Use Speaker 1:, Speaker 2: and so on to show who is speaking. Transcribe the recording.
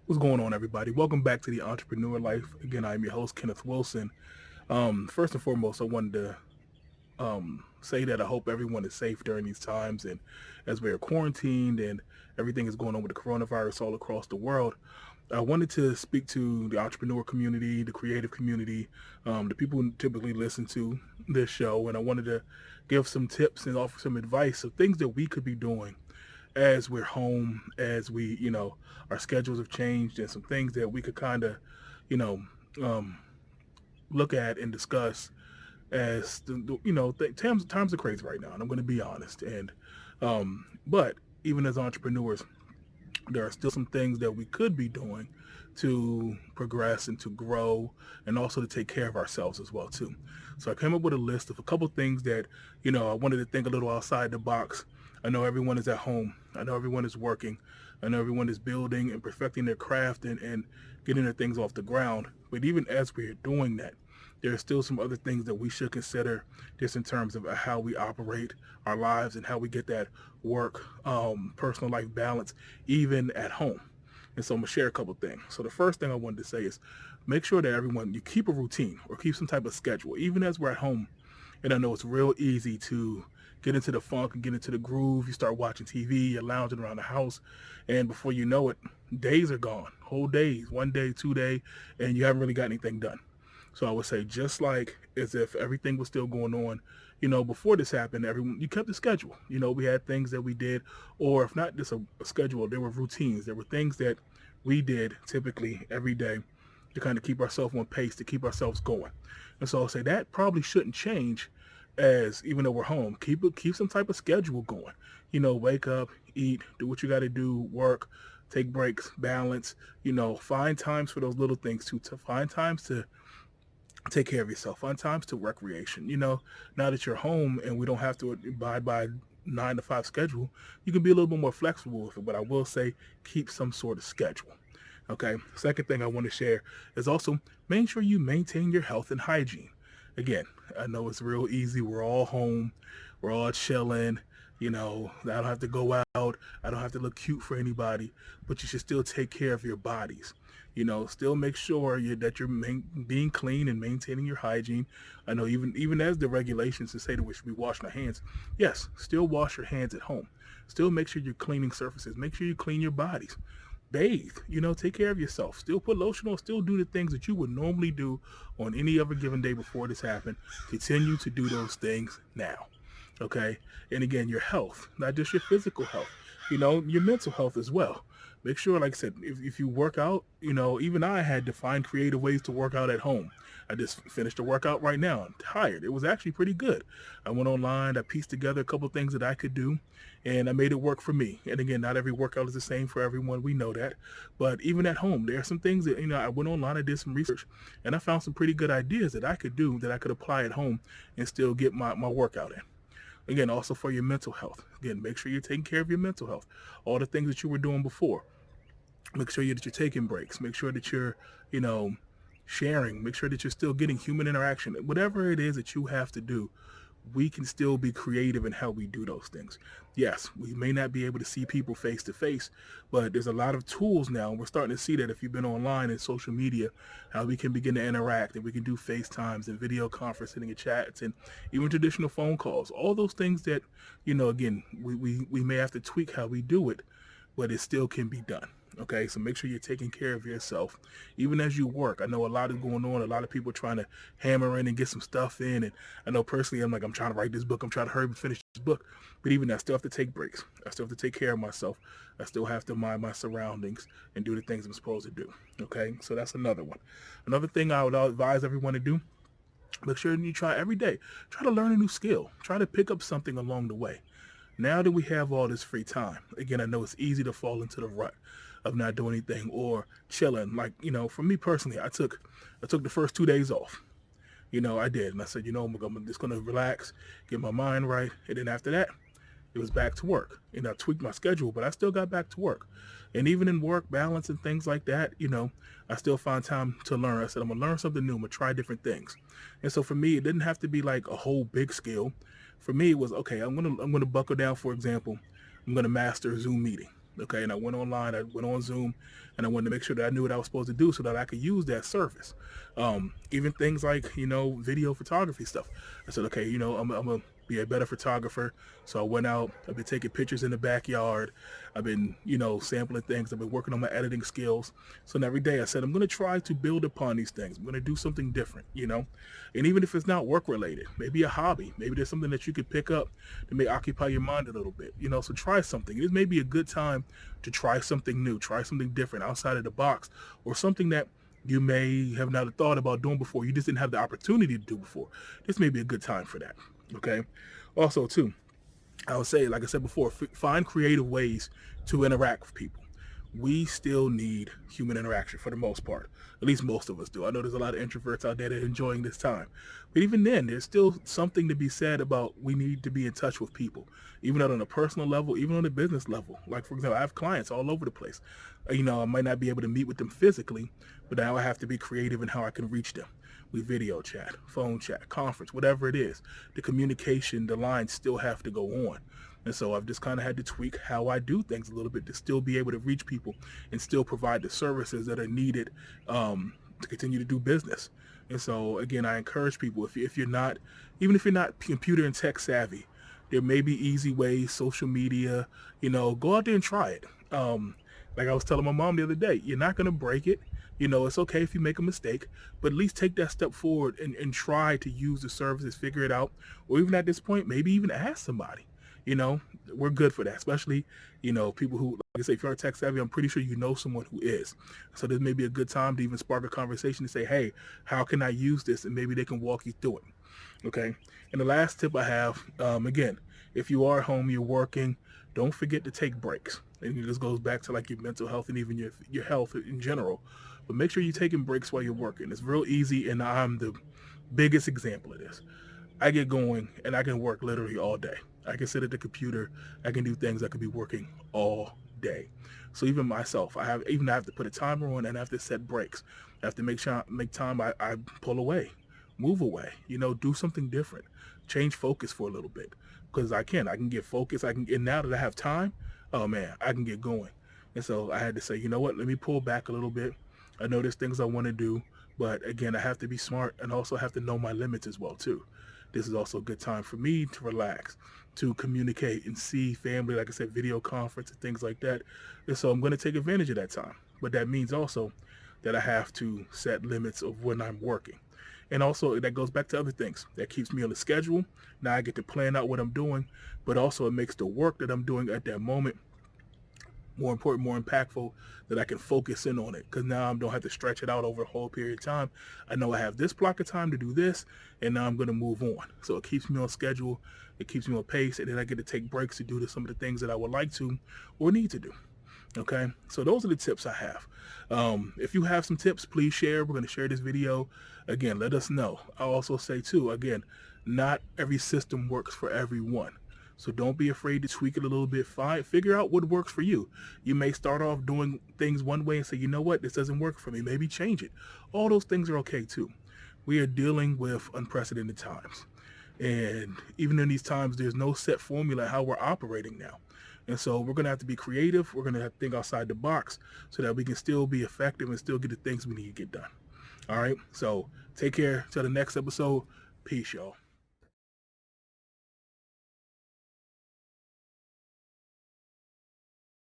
Speaker 1: What's going on, everybody? Welcome back to the Entrepreneur Life. Again, I'm your host, Kenneth Wilson. First and foremost, I wanted to say that I hope everyone is safe during these times, and as we are quarantined and everything is going on with the coronavirus all across the world. I wanted to speak to the entrepreneur community, the creative community, the people who typically listen to this show, and I wanted to give some tips and offer some advice of things that we could be doing as we're home, as our schedules have changed, and some things that we could kind of, you know, um, look at and discuss as times are crazy right now, and I'm going to be honest. But even as entrepreneurs, there are still some things that we could be doing to progress and to grow and also to take care of ourselves as well too. So I came up with a list of a couple things that I wanted to think a little outside the box. I know everyone is at home, I know everyone is working, I know everyone is building and perfecting their craft and getting their things off the ground. But even as we're doing that, there are still some other things that we should consider just in terms of how we operate our lives and how we get that work personal life balance even at home. And so I'm gonna share a couple things. So the first thing I wanted to say is make sure that everyone you keep a routine or keep some type of schedule, even as we're at home. And I know it's real easy to get into the funk and get into the groove. You start watching TV, you're lounging around the house, and before you know it, days are gone. Whole days, 1 day, 2 day, and you haven't really got anything done. So I would say just like as if everything was still going on, before this happened, everyone you kept the schedule. We had things that we did, or if not just a schedule, there were routines. There were things that we did typically every day to kind of keep ourselves on pace, to keep ourselves going. And so I'll say that probably shouldn't change as even though we're home. Keep some type of schedule going. Wake up, eat, do what you got to do, work, take breaks, balance. Find times for those little things too. To find times to take care of yourself. Find times to recreation. Now that you're home and we don't have to abide by 9 to 5 schedule, you can be a little bit more flexible with it. But I will say keep some sort of schedule. Okay. Second thing I want to share is also make sure you maintain your health and hygiene. Again, I know it's real easy. We're all home. We're all chilling. I don't have to go out. I don't have to look cute for anybody, but you should still take care of your bodies. Still make sure that you're being clean and maintaining your hygiene. I know even as the regulations to say that we should be washing our hands, yes, still wash your hands at home. Still make sure you're cleaning surfaces. Make sure you clean your bodies. Bathe, take care of yourself. Still put lotion on, still do the things that you would normally do on any other given day before this happened. Continue to do those things now. Okay. And again, your health, not just your physical health, your mental health as well. Make sure, like I said, if you work out, even I had to find creative ways to work out at home. I just finished a workout right now. I'm tired. It was actually pretty good. I went online, I pieced together a couple things that I could do, and I made it work for me. And again, not every workout is the same for everyone. We know that. But even at home, there are some things that, I went online, I did some research, and I found some pretty good ideas that I could do that I could apply at home and still get my workout in. Again, also for your mental health. Again, make sure you're taking care of your mental health. All the things that you were doing before. Make sure that you're taking breaks. Make sure that you're, you know, sharing. Make sure that you're still getting human interaction. Whatever it is that you have to do, we can still be creative in how we do those things. Yes, we may not be able to see people face to face, but there's a lot of tools now. We're starting to see that if you've been online and social media, how we can begin to interact and we can do FaceTimes and video conferencing and chats and even traditional phone calls. All those things that, again, we may have to tweak how we do it, but it still can be done. Okay, so make sure you're taking care of yourself. Even as you work, I know a lot is going on. A lot of people are trying to hammer in and get some stuff in. And I know personally, I'm like, I'm trying to write this book. I'm trying to hurry up and finish this book. But even I still have to take breaks. I still have to take care of myself. I still have to mind my surroundings and do the things I'm supposed to do. Okay, so that's another one. Another thing I would advise everyone to do, make sure you try every day. Try to learn a new skill. Try to pick up something along the way. Now that we have all this free time, again, I know it's easy to fall into the rut of not doing anything or chilling. Like, for me personally, I took the first 2 days off. I did. And I said, I'm just going to relax, get my mind right. And then after that, it was back to work. I tweaked my schedule, but I still got back to work. And even in work balance and things like that, I still find time to learn. I said, I'm going to learn something new. I'm going to try different things. And so for me, it didn't have to be like a whole big skill. For me, it was, okay, I'm going to buckle down. For example, I'm going to master a Zoom meeting. Okay, and I went online, I went on Zoom, and I wanted to make sure that I knew what I was supposed to do so that I could use that service. Even things like, video photography stuff. I said, okay, I'm gonna be a better photographer. So I went out, I've been taking pictures in the backyard. I've been, sampling things. I've been working on my editing skills. So every day I said, I'm gonna try to build upon these things. I'm gonna do something different. And even if it's not work related, maybe a hobby, maybe there's something that you could pick up that may occupy your mind a little bit. So try something. This may be a good time to try something new, try something different outside of the box, or something that you may have not thought about doing before. You just didn't have the opportunity to do before. This may be a good time for that. Okay. Also, too, I would say, like I said before, find creative ways to interact with people. We still need human interaction for the most part. At least most of us do. I know there's a lot of introverts out there that are enjoying this time. But even then, there's still something to be said about we need to be in touch with people, even on a personal level, even on a business level. Like, for example, I have clients all over the place. I might not be able to meet with them physically, but now I have to be creative in how I can reach them. We video chat, phone chat, conference, whatever it is. The communication, the lines still have to go on. And so I've just kind of had to tweak how I do things a little bit to still be able to reach people and still provide the services that are needed to continue to do business. And so, again, I encourage people, if you're not, even if you're not computer and tech savvy, there may be easy ways, social media, go out there and try it. Like I was telling my mom the other day, you're not going to break it. It's okay if you make a mistake, but at least take that step forward and try to use the services, figure it out, or even at this point, maybe even ask somebody. You know, we're good for that, especially, people who, like I say, if you're tech savvy, I'm pretty sure you know someone who is. So this may be a good time to even spark a conversation to say, hey, how can I use this? And maybe they can walk you through it. Okay. And the last tip I have, again, if you are home, you're working, don't forget to take breaks. And this goes back to like your mental health and even your health in general. But make sure you're taking breaks while you're working. It's real easy, and I'm the biggest example of this. I get going and I can work literally all day. I can sit at the computer. I can do things. I could be working all day. So even myself, I have to put a timer on and I have to set breaks. I have to make time. I pull away, move away. Do something different. Change focus for a little bit because I can get focused. And now that I have time, oh man, I can get going. And so I had to say, you know what? Let me pull back a little bit. I know there's things I want to do, but again, I have to be smart and also have to know my limits as well too. This is also a good time for me to relax, to communicate and see family, like I said, video conference and things like that. And so I'm going to take advantage of that time. But that means also that I have to set limits of when I'm working. And also that goes back to other things. That keeps me on the schedule. Now I get to plan out what I'm doing, but also it makes the work that I'm doing at that moment more important, more impactful, that I can focus in on it. Because now I don't have to stretch it out over a whole period of time. I know I have this block of time to do this, and now I'm going to move on. So it keeps me on schedule, it keeps me on pace, and then I get to take breaks to do some of the things that I would like to or need to do. Okay, so those are the tips I have. If you have some tips, please share. We're going to share this video. Again, let us know. I'll also say too, again, not every system works for everyone. So don't be afraid to tweak it a little bit. Figure out what works for you. You may start off doing things one way and say, you know what, this doesn't work for me. Maybe change it. All those things are okay too. We are dealing with unprecedented times. And even in these times, there's no set formula how we're operating now. And so we're going to have to be creative. We're going to have to think outside the box so that we can still be effective and still get the things we need to get done. All right. So take care. Till the next episode. Peace, y'all.